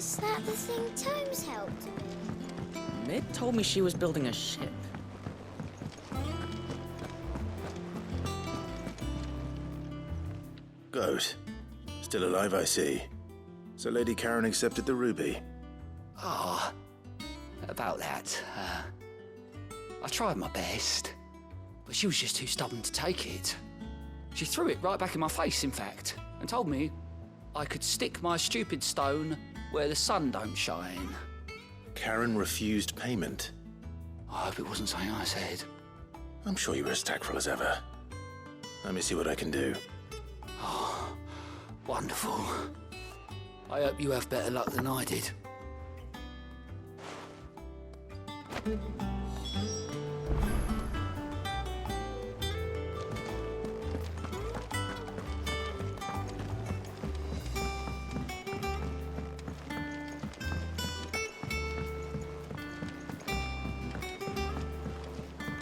Is that the thing Tomes helped with? Mid told me she was building a ship. Goat. Still alive, I see. So Lady Karen accepted the ruby. Ah, about that. I tried my best, but she was just too stubborn to take it. She threw it right back in my face, in fact, and told me I could stick my stupid stone where the sun don't shine. Karen refused payment. I hope it wasn't something I said. I'm sure you were as tactful as ever. Let me see what I can do. Oh, wonderful. I hope you have better luck than I did.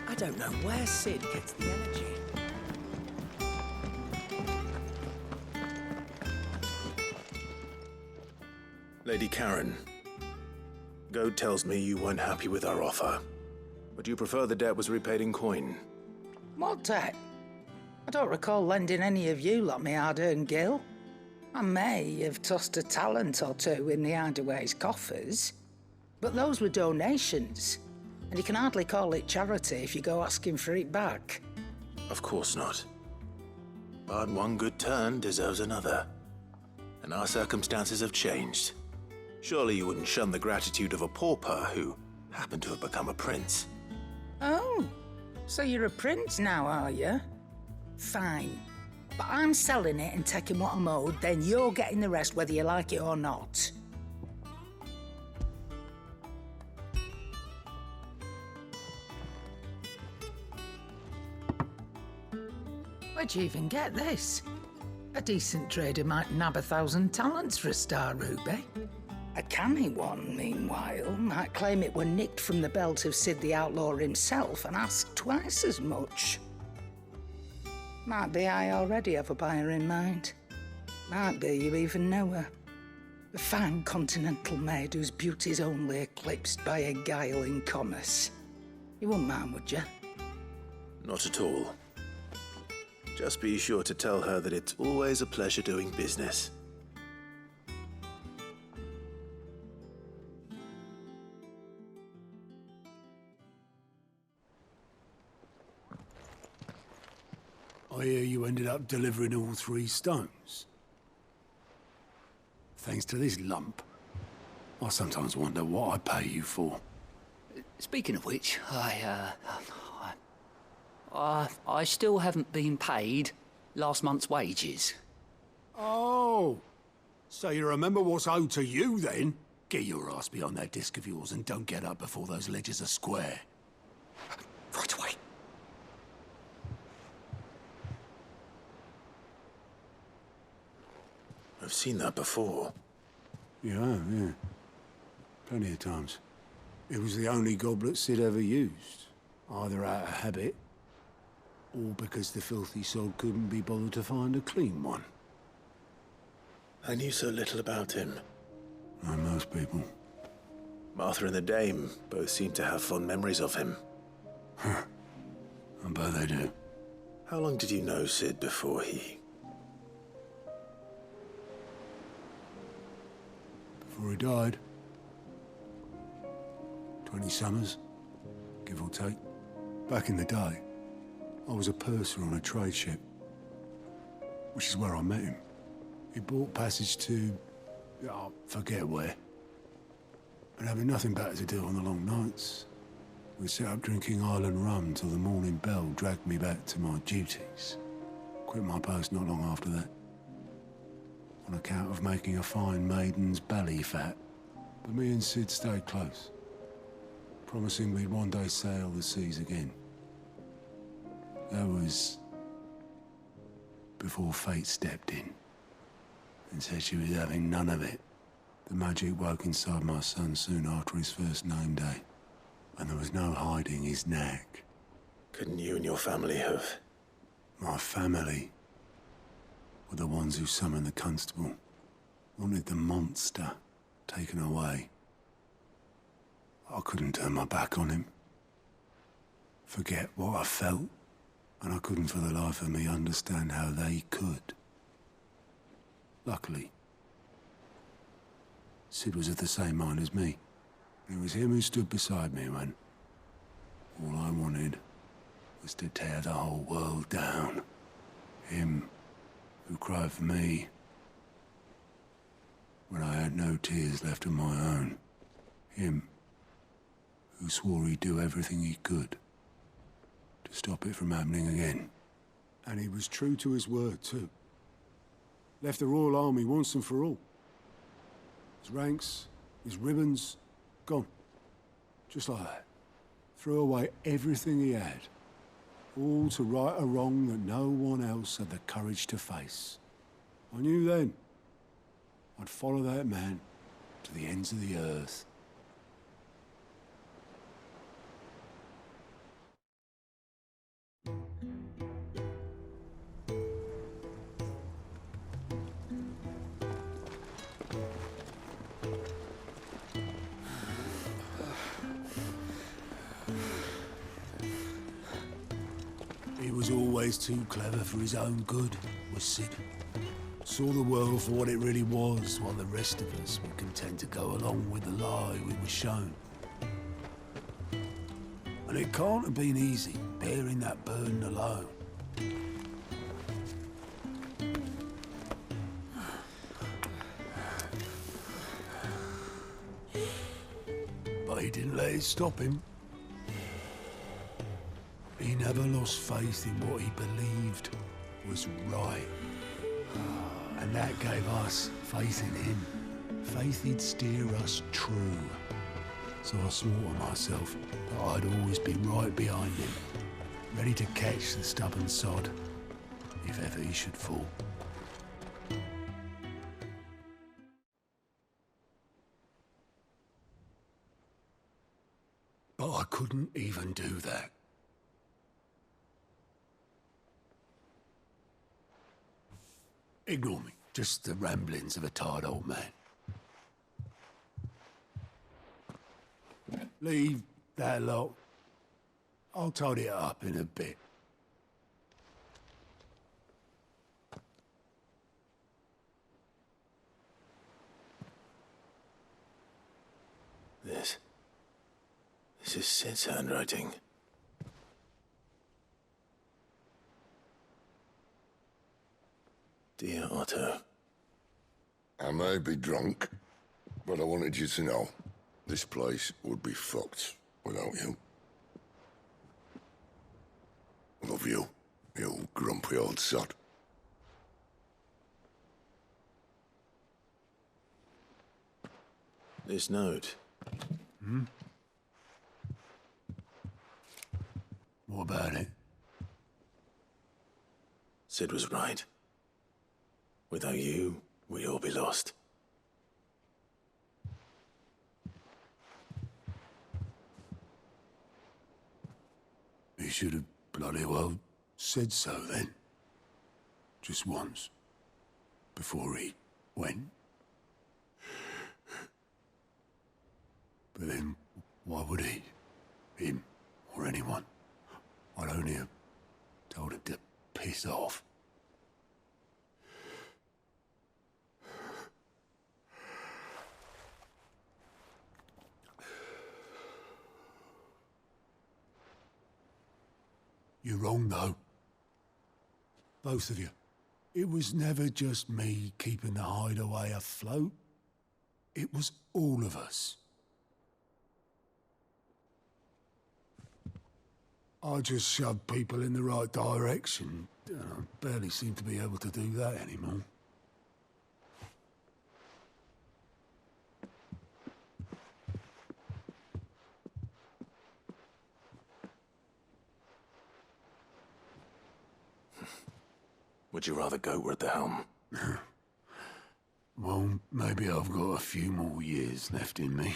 I don't know where Sid gets the energy. Lady Karen, Goat tells me you weren't happy with our offer. Would you prefer the debt was repaid in coin? What debt? I don't recall lending any of you like me hard-earned gil. I may have tossed a talent or two in the Hideaway's coffers, but those were donations, and you can hardly call it charity if you go asking for it back. Of course not. But one good turn deserves another. And our circumstances have changed. Surely you wouldn't shun the gratitude of a pauper who happened to have become a prince. Oh, so you're a prince now, are you? Fine. But I'm selling it and taking what I'm owed, then you're getting the rest whether you like it or not. Where'd you even get this? A decent trader might nab 1,000 talents for a star ruby. A canny one, meanwhile, might claim it were nicked from the belt of Sid the Outlaw himself and ask twice as much. Might be I already have a buyer in mind. Might be you even know her. A fine continental maid whose beauty's only eclipsed by a guile in commerce. You wouldn't mind, would you? Not at all. Just be sure to tell her that it's always a pleasure doing business. I hear you ended up delivering all 3 stones. Thanks to this lump. I sometimes wonder what I pay you for. Speaking of which, I still haven't been paid last month's wages. Oh, so you remember what's owed to you then? Get your ass behind that disc of yours and don't get up before those ledgers are square. Right away. I've seen that before. You have, yeah. Plenty of times. It was the only goblet Sid ever used. Either out of habit, or because the filthy soul couldn't be bothered to find a clean one. I knew so little about him. Like most people. Martha and the Dame both seem to have fond memories of him. Huh. I bet they do. How long did you know Sid before he... Before he died. 20 summers, give or take. Back in the day, I was a purser on a trade ship, which is where I met him. He bought passage to... I forget where. And having nothing better to do on the long nights, we set up drinking island rum till the morning bell dragged me back to my duties. Quit my post not long after that. On account of making a fine maiden's belly fat. But me and Sid stayed close, promising we'd one day sail the seas again. That was before fate stepped in and said she was having none of it. The magic woke inside my son soon after his first name day, and there was no hiding his knack. Couldn't you and your family have... My family were the ones who summoned the constable. Wanted the monster taken away. I couldn't turn my back on him, forget what I felt, and I couldn't for the life of me understand how they could. Luckily, Sid was of the same mind as me. It was him who stood beside me when all I wanted was to tear the whole world down. Him who cried for me when I had no tears left of my own. Him who swore he'd do everything he could to stop it from happening again. And he was true to his word, too. Left the Royal Army once and for all. His ranks, his ribbons, gone. Just like that. Threw away everything he had. All to right a wrong that no one else had the courage to face. I knew then I'd follow that man to the ends of the earth. He was always too clever for his own good, was Sid. Saw the world for what it really was, while the rest of us were content to go along with the lie we were shown. And it can't have been easy, bearing that burden alone. But he didn't let it stop him. He never lost faith in what he believed was right. And that gave us faith in him. Faith he'd steer us true. So I swore to myself that I'd always be right behind him, ready to catch the stubborn sod, if ever he should fall. But I couldn't even do that. Ignore me. Just the ramblings of a tired old man. Leave that lot. I'll tidy it up in a bit. This is Sid's handwriting. Dear Otto. I may be drunk, but I wanted you to know this place would be fucked without you. Love you, you grumpy old sod. This note. What about it? Sid was right. Without you, we'd all be lost. He should have bloody well said so then. Just once. Before he went. But then, why would he? Him, or anyone? I'd only have told him to piss off. You're wrong, though. Both of you. It was never just me keeping the hideaway afloat. It was all of us. I just shoved people in the right direction. I barely seem to be able to do that anymore. Would you rather goat were at the helm? Well, maybe I've got a few more years left in me.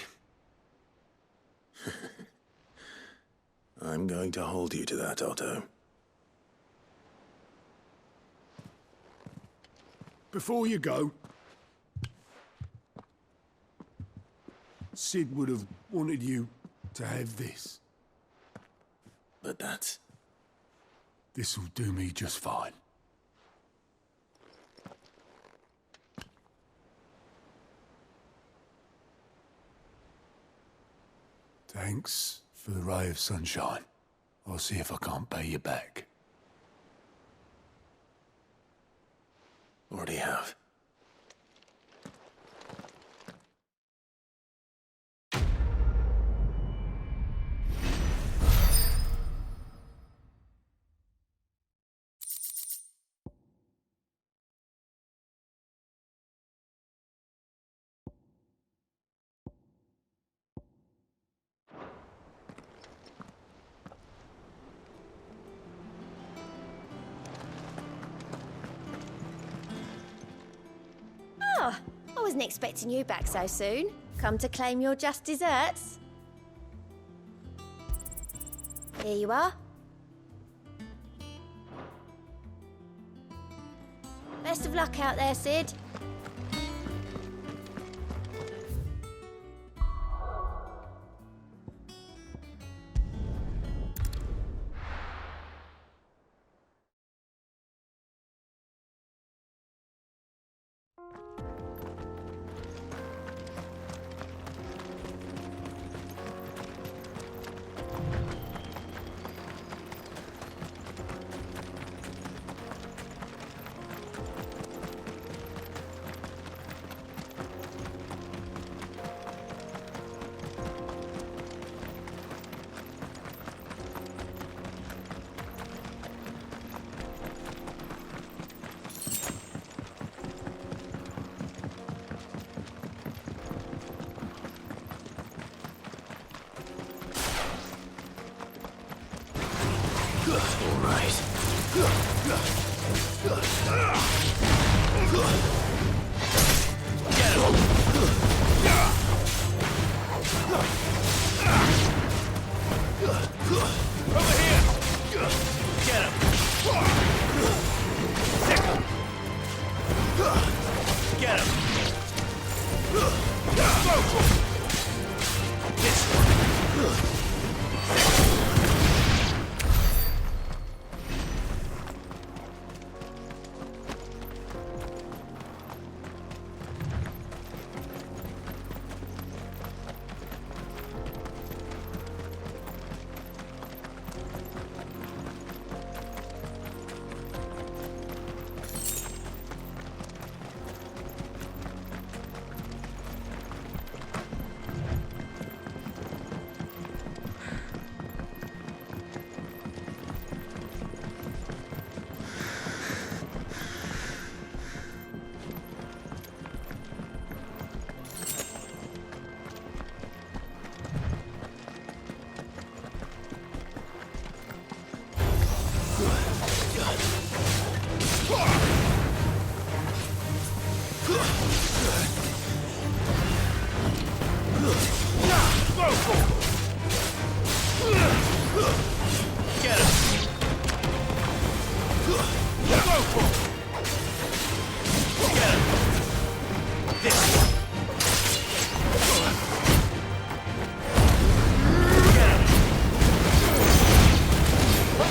I'm going to hold you to that, Otto. Before you go, Sid would have wanted you to have this. But that's... This'll do me just fine. Thanks for the ray of sunshine. I'll see if I can't pay you back. already have. Oh, I wasn't expecting you back so soon. Come to claim your just desserts? Here you are. Best of luck out there, Sid. All right. Get him! Over here! Get him! Sick him! Get him! This one! Get him! Get him! This one! Get him! Over here! Over here!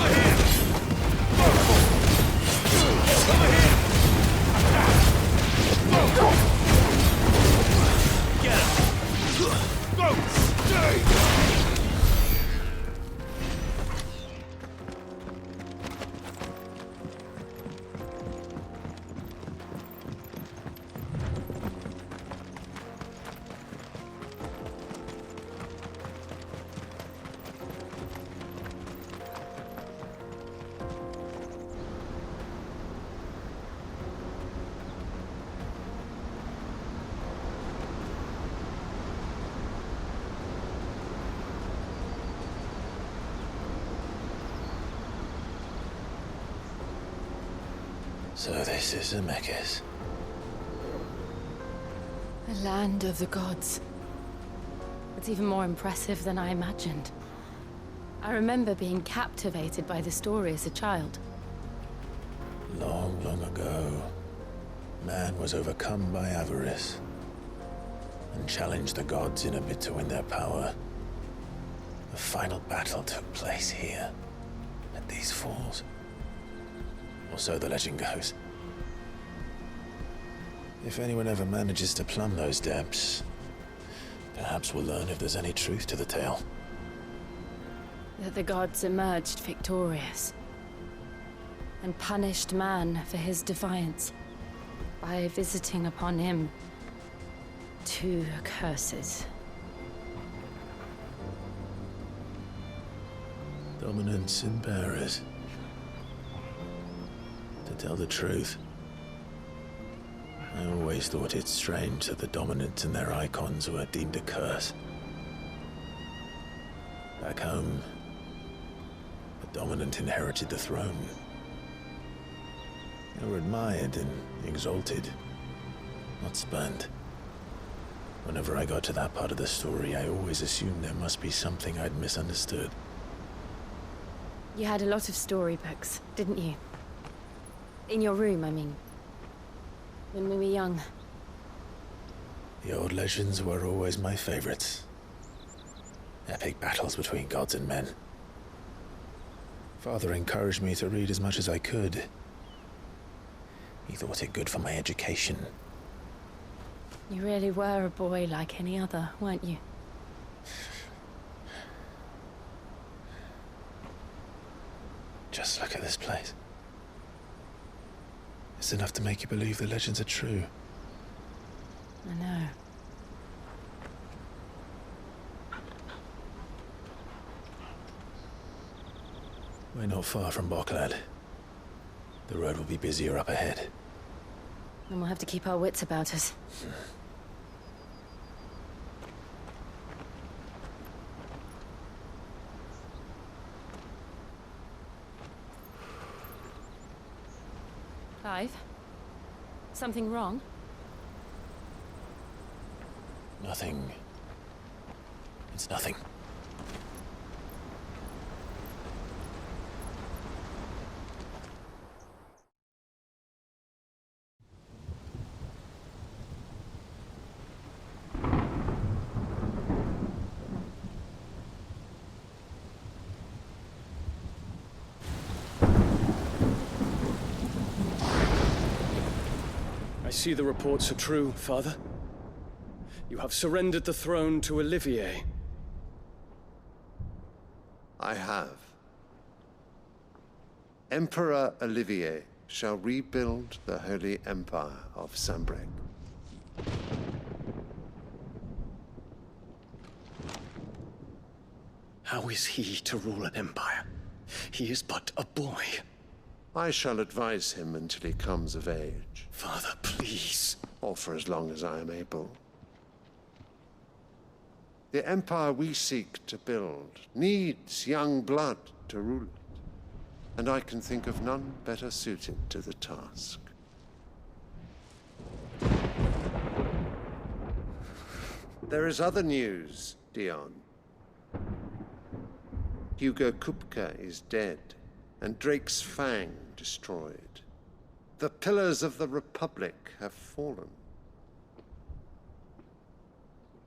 Get him! Go! Stay! So this is Zemeckis. The land of the gods. It's even more impressive than I imagined. I remember being captivated by the story as a child. Long, long ago, man was overcome by avarice. and challenged the gods in a bid to win their power. The final battle took place here, at these falls. Or so the legend goes. If anyone ever manages to plumb those depths, perhaps we'll learn if there's any truth to the tale. That the gods emerged victorious and punished man for his defiance by visiting upon him 2 curses. Dominants and bearers. To tell the truth, I always thought it strange that the dominants and their icons were deemed a curse. Back home, the dominant inherited the throne. They were admired and exalted, not spurned. Whenever I got to that part of the story, I always assumed there must be something I'd misunderstood. You had a lot of storybooks, didn't you? In your room, I mean. When we were young. The old legends were always my favorites. Epic battles between gods and men. Father encouraged me to read as much as I could. He thought it good for my education. You really were a boy like any other, weren't you? Just look at this place. It's enough to make you believe the legends are true. I know. We're not far from Boklad. The road will be busier up ahead. And we'll have to keep our wits about us. Clive? Something wrong? Nothing. It's nothing. I see the reports are true, Father. You have surrendered the throne to Olivier. I have. Emperor Olivier shall rebuild the Holy Empire of Sanbreque. How is he to rule an empire? He is but a boy. I shall advise him until he comes of age. Father, please. Or for as long as I am able. The empire we seek to build needs young blood to rule it, and I can think of none better suited to the task. There is other news, Dion. Hugo Kupka is dead, and Drake's Fang destroyed. The pillars of the Republic have fallen.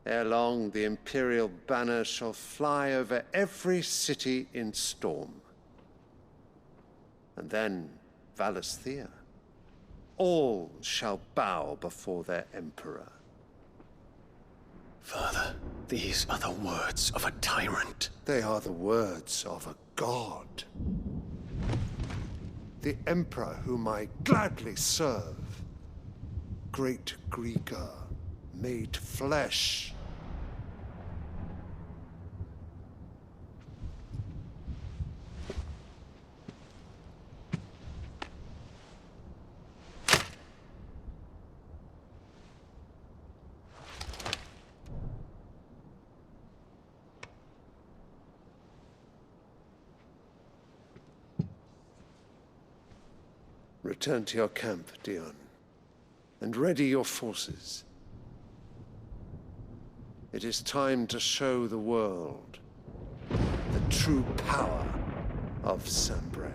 Ere long, the Imperial banner shall fly over every city in Storm. And then Valisthea. All shall bow before their Emperor. Father, these are the words of a tyrant. They are the words of a god. The Emperor whom I gladly serve. Great Greagor, made flesh. Return to your camp, Dion, and ready your forces. It is time to show the world the true power of Sanbreque.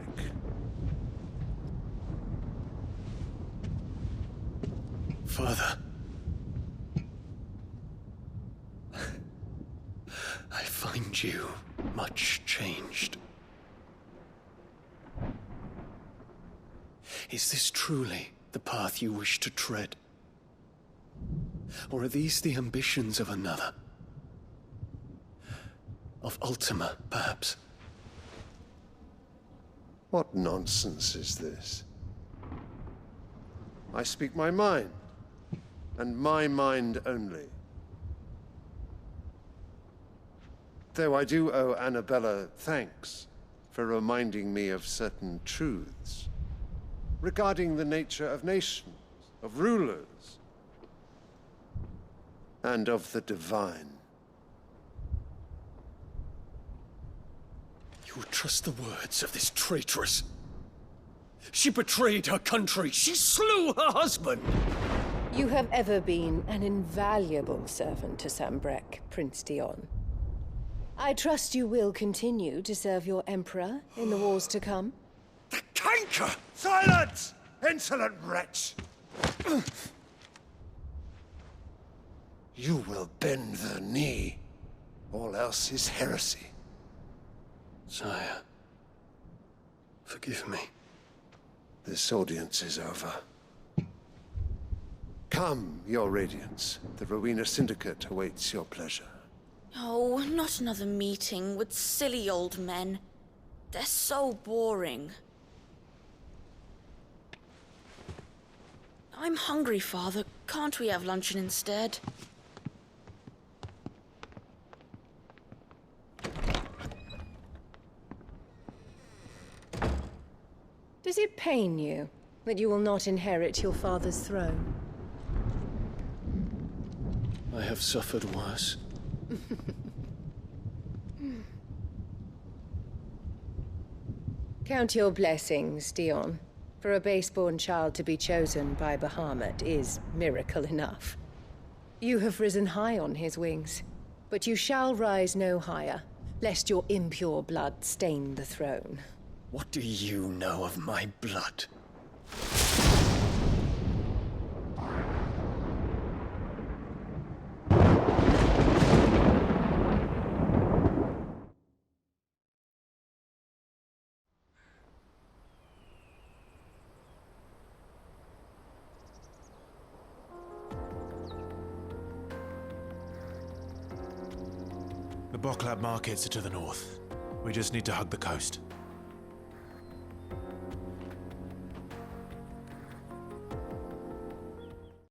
Father. you much changed. Is this truly the path you wish to tread? Or are these the ambitions of another? Of Ultima, perhaps? What nonsense is this? I speak my mind, and my mind only. Though I do owe Annabella thanks for reminding me of certain truths regarding the nature of nations, of rulers, and of the divine. You would trust the words of this traitress? She betrayed her country. She slew her husband. You have ever been an invaluable servant to Sambrek, Prince Dion. I trust you will continue to serve your Emperor in the wars to come. The canker! Silence! Insolent wretch! You will bend the knee. All else is heresy. Sire, forgive me. This audience is over. Come, Your Radiance. The Rowena Syndicate awaits your pleasure. Oh, not another meeting with silly old men. They're so boring. I'm hungry, Father. Can't we have luncheon instead? Does it pain you that you will not inherit your father's throne? I have suffered worse. Count your blessings, Dion. For a base-born child to be chosen by Bahamut is miracle enough. You have risen high on his wings, but you shall rise no higher, lest your impure blood stain the throne. What do you know of my blood? The Boklab markets are to the north. We just need to hug the coast.